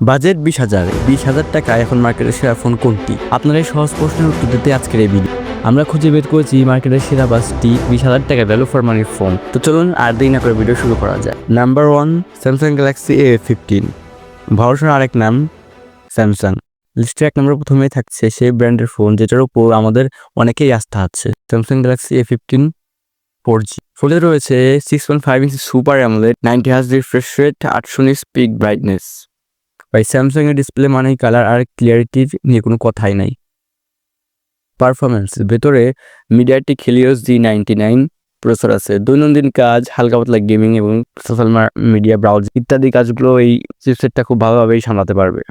Budget 20,000 টাকা এখন মার্কেটের সেরা ফোন কোনটি? আপনার এই সহজ প্রশ্নের উত্তর দিতে আজকের এই ভিডিও আমরা খুঁজে বের করেছি মার্কেটের সেরা 5টি 20,000 টাকা ভ্যালু ফর মানির ফোন। তো চলুন আর দেরি না করে ভিডিও শুরু করা যায়। Number 1, Samsung Galaxy A15। ভরসার আরেক নাম স্যামসাং। লিস্টে 1 নম্বর প্রথমেই থাকছে সেই ব্র্যান্ডের ফোন যেটার উপর আমাদের অনেকেই আস্থা আছে, স্যামসাং গ্যালাক্সি A15 4G। ফোনে রয়েছে 6.5 inch super AMOLED, 90 hertz refresh rate, 800 nits peak brightness. ভাই স্যামসাং এর ডিসপ্লে মানেই কালার আর ক্লিয়ারিটির নিয়ে কোনো কথাই নাই। পারফরমেন্স, ভেতরে মিডিয়াটেক হেলিওস G99 প্রসেসর আছে। দৈনন্দিন কাজ, হালকা পাতলা গেমিং এবং সোশ্যাল মিডিয়া ব্রাউজিং ইত্যাদি কাজগুলো এই চিপসেটটা খুব ভালোভাবেই সামলাতে পারবে।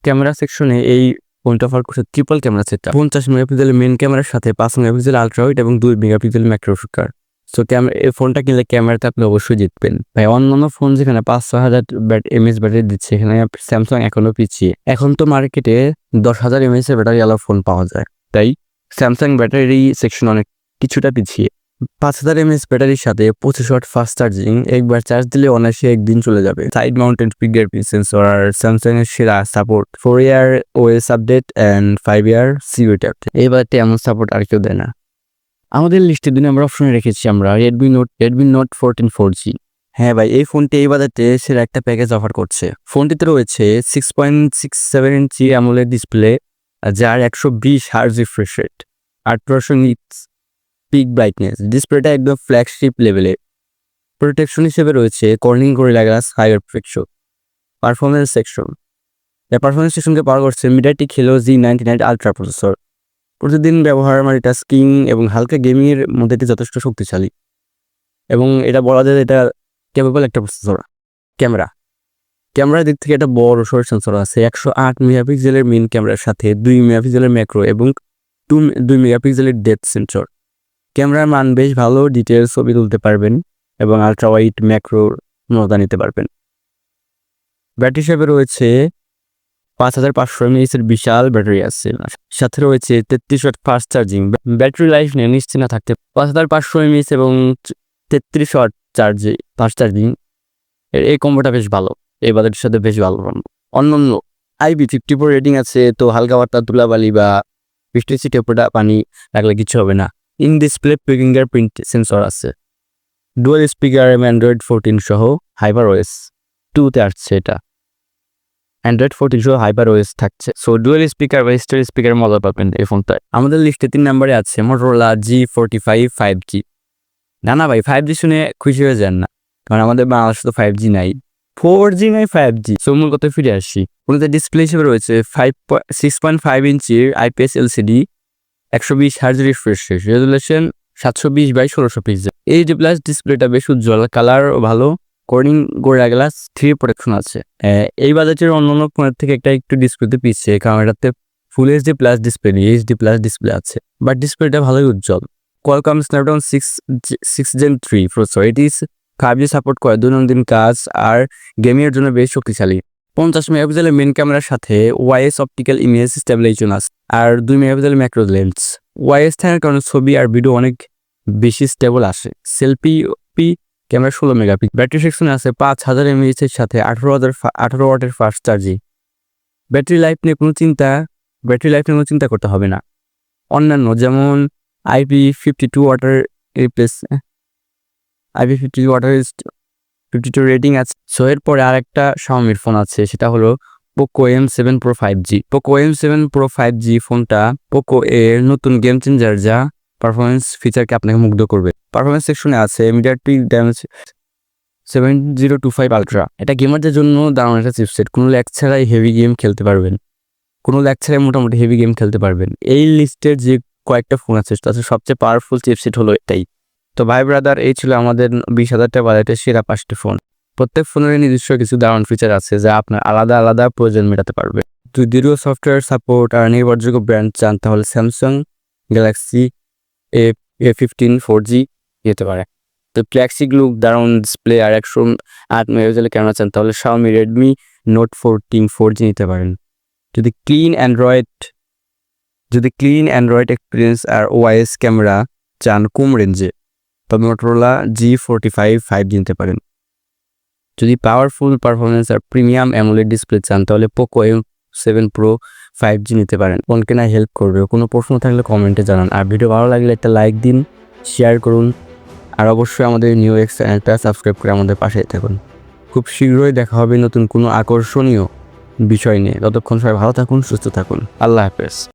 ক্যামেরা সেকশনে এই ফোনটা অফার করছে ট্রিপল ক্যামেরা সেটআপ, 50 মেগাপিক্সেলের মেইন ক্যামেরার সাথে 5 মেগাপিক্সেল আলট্রা ওয়াইড এবং 2 মেগাপিক্সেল ম্যাক্রো শুটার। সো এই ফোনটা কিনলে ক্যামেরাতে আপনি অবশ্যই জিতবেন। ভাই অন্যান্য ফোন যেখানে 5-6,000 এমএএইচ ব্যাটারি দিচ্ছে, এখানে স্যামসাং এখনো পিছিয়ে। এখন তো মার্কেটে 10,000 এমএএইচ এর ব্যাটারি আলা ফোন পাওয়া যায়, তাই স্যামসাং ব্যাটারি সেকশন অনেক কিছুটা পিছিয়ে। 5,000 এমএএইচ ব্যাটারির সাথে 25 ওয়াট ফাস্ট চার্জিং, একবার চার্জ দিলে অনায়াসে একদিন চলে যাবে। সাইড মাউন্টেড ফিঙ্গারপ্রিন্ট সেন্সর আর স্যামসাং এর সেরা support, 4 year OS update and 5 year security update. এবারতে এমন সাপোর্ট আর কেউ দেয় না। আমাদের লিস্টে 2 নম্বর অপশনে রেখেছি আমরা Redmi Note 14 4G। হ্যাঁ ভাই, এই ফোনটি এই বাজারে সেরা একটা প্যাকেজ অফার করছে। ফোনটিতে রয়েছে 6.67 ইঞ্চি অ্যামোলেড ডিসপ্লে, যার 120 hertz refresh rate, 800 nits peak brightness. ডিসপ্লেটা একদম ফ্ল্যাগশিপ লেভেলে। প্রোটেকশন হিসেবে রয়েছে Corning Gorilla glass hyper protection. Performance সেকশনকে পাওয়ার করছে MediaTek Helios G99 ultra processor. প্রতিদিন ব্যবহার টাস্কিং এবং হালকা গেমিংয়ের মধ্যে এটি যথেষ্ট শক্তিশালী এবং এটা বলা যায় এটা ক্যাপেবল একটা প্রসেসর। ক্যামেরার দিক থেকে একটা বড় সড় সেন্সর আছে, 108 মেগাপিক্সেলের মেইন ক্যামেরার সাথে 2 মেগাপিক্সেলের ম্যাক্রো এবং 2 মেগাপিক্সেলের ডেপথ সেন্সর। ক্যামেরার মান বেশ ভালো, ডিটেলস ছবি তুলতে পারবেন এবং আলট্রা ওয়াইড ম্যাক্রোর মজা নিতে পারবেন। ব্যাটারি হিসেবে রয়েছে 5,500 mAh এর বিশাল ব্যাটারি আছে, সাথে রয়েছে 33 watt fast charging. Battery life নিয়ে নিশ্চিন্ত থাকতে 5,500 mAh এবং 33 ওয়াট ফাস্ট চার্জিং এই কম্বোটা বেশ ভালো, এই বাজেটের সাথে বেশ ভালো। অন্যান্য IP54 রেটিং আছে, তো হালকা পাতলা ধুলাবালি বা বৃষ্টির ছিটে ফোটা পানি লাগলে কিছু হবে না। ইন ডিসপ্লে ফিঙ্গারপ্রিন্ট সেন্সর আছে। ডুয়াল স্পিকার Android 14 সহ HyperOS 2 তে আসছে। এটা Android 14 সহ HyperOS থাকছে। সো ডুয়াল স্পিকার বা স্টেরিও স্পিকার মজা পাবেন এই ফোনটায়। আমাদের লিস্টে 3 নম্বরে আছে Motorola G45 5G। না ভাই, 5G শুনে খুশি হয়ে যান না, কারণ আমাদের বাংলাদেশে তো 5G নাই, 4G নাই, 5G। সো মূল কথা ফিরে আসি। ফোনতে ডিসপ্লে হিসেবে রয়েছে 6.5 ইঞ্চির IPS LCD, 120 hertz refresh rate, resolution 720x1600 pixel. HD plus ডিসপ্লেটা বেশ উজ্জ্বল, কালার ভালো, কর্নিং গরিলা গ্লাস 3 প্রোটেকশন আছে। এই বাজেটের অন্যান্য ফোনের থেকে একটু ডিসপ্লেতে পিছিয়ে, কারণ এটাতে ফুল এইচডি প্লাস ডিসপ্লে নেই, এইচডি প্লাস ডিসপ্লে আছে, বাট ডিসপ্লেটা ভালোই উজ্জ্বল। কোয়ালকম স্ন্যাপড্রাগন 6 Gen 3 প্রসেসর, এটি 5G সাপোর্ট করে দৈনন্দিন কাজ আর গেমিংয়ের জন্য বেশ শক্তিশালী। 50 মেগাপিক্সেলের মেইন ক্যামেরার সাথে ওয়াইএস অপটিক্যাল ইমেজ স্টেবিলাইজেশন আছে আর 2 মেগাপিক্সেলের ম্যাক্রো লেন্স। ওয়াইএস থাকার কারণে ছবি আর ভিডিও অনেক বেশি স্টেবল আসে। Selfie camera 16 megapixel. ব্যাটারি সেকশনে আছে 5,000 mAh এর সাথে 18 ওয়াটের ফাস্ট চার্জিং। ব্যাটারি লাইফ নিয়ে কোনো চিন্তা করতে হবে না। অন্যান্য যেমন IP52 ওয়াটার 52 রেটিং আছে। সো এরপরে আরেকটা Xiaomi ফোন আছে, সেটা হলো Poco M7 Pro 5G। Poco M7 Pro 5G ফোনটা Poco এর নতুন গেম চেঞ্জার, যা পারফরমেন্স ফিচারকে আপনাকে মুগ্ধ করবে। পারফরমেন্স সেকশনে আছে মিডিয়াটেক Dimensity 7025 আলট্রা। এটা গেমারদের জন্য দারুণ একটা চিপসেট, কোনো ল্যাগ ছাড়াই মোটামুটি হেভি গেম খেলতে পারবেন। এই লিস্টের যে কয়েকটা ফোন আছে তাতে সবচেয়ে পাওয়ারফুল চিপসেট হলো এটাই। তো ভাই ব্রাদার, এই ছিল আমাদের 20,000 টাকা বাজেটের সেরা 5টি ফোন। প্রত্যেক ফোনের নিজস্ব কিছু দারুণ ফিচার আছে যা আপনার আলাদা প্রয়োজন মেটাতে পারবে। যদি দৃঢ় সফটওয়্যার সাপোর্ট আর নির্ভরযোগ্য ব্র্যান্ড চান, তাহলে স্যামসাং গ্যালাক্সি A15 4G যেতে পারে। তো ফ্ল্যাগশিপ লুক, দারুণ ডিসপ্লে আর 108 মেগাপিক্সেলের ক্যামেরা চান, তাহলে Xiaomi Redmi Note 14 4G নিতে পারেন। যদি ক্লিন অ্যান্ড্রয়েড এক্সপিরিয়েন্স আর ওআইএস ক্যামেরা চান কম রেঞ্জে, তবে Motorola G45 5G নিতে পারেন। যদি পাওয়ারফুল পারফরমেন্স আর প্রিমিয়াম অ্যামোলেড ডিসপ্লে চান তাহলে Poco M7 Pro 5G নিতে পারেন। ফোন কেনায় হেল্প করবে। কোনো প্রশ্ন থাকলে কমেন্টে জানান। আর ভিডিও ভালো লাগলে একটা লাইক দিন, শেয়ার করুন, আর অবশ্যই আমাদের NeoX চ্যানেলটা সাবস্ক্রাইব করে আমাদের পাশেই থাকুন। খুব শীঘ্রই দেখা হবে নতুন কোনো আকর্ষণীয় বিষয় নিয়ে। ততক্ষণ সবাই ভালো থাকুন, সুস্থ থাকুন। আল্লাহ হাফেজ।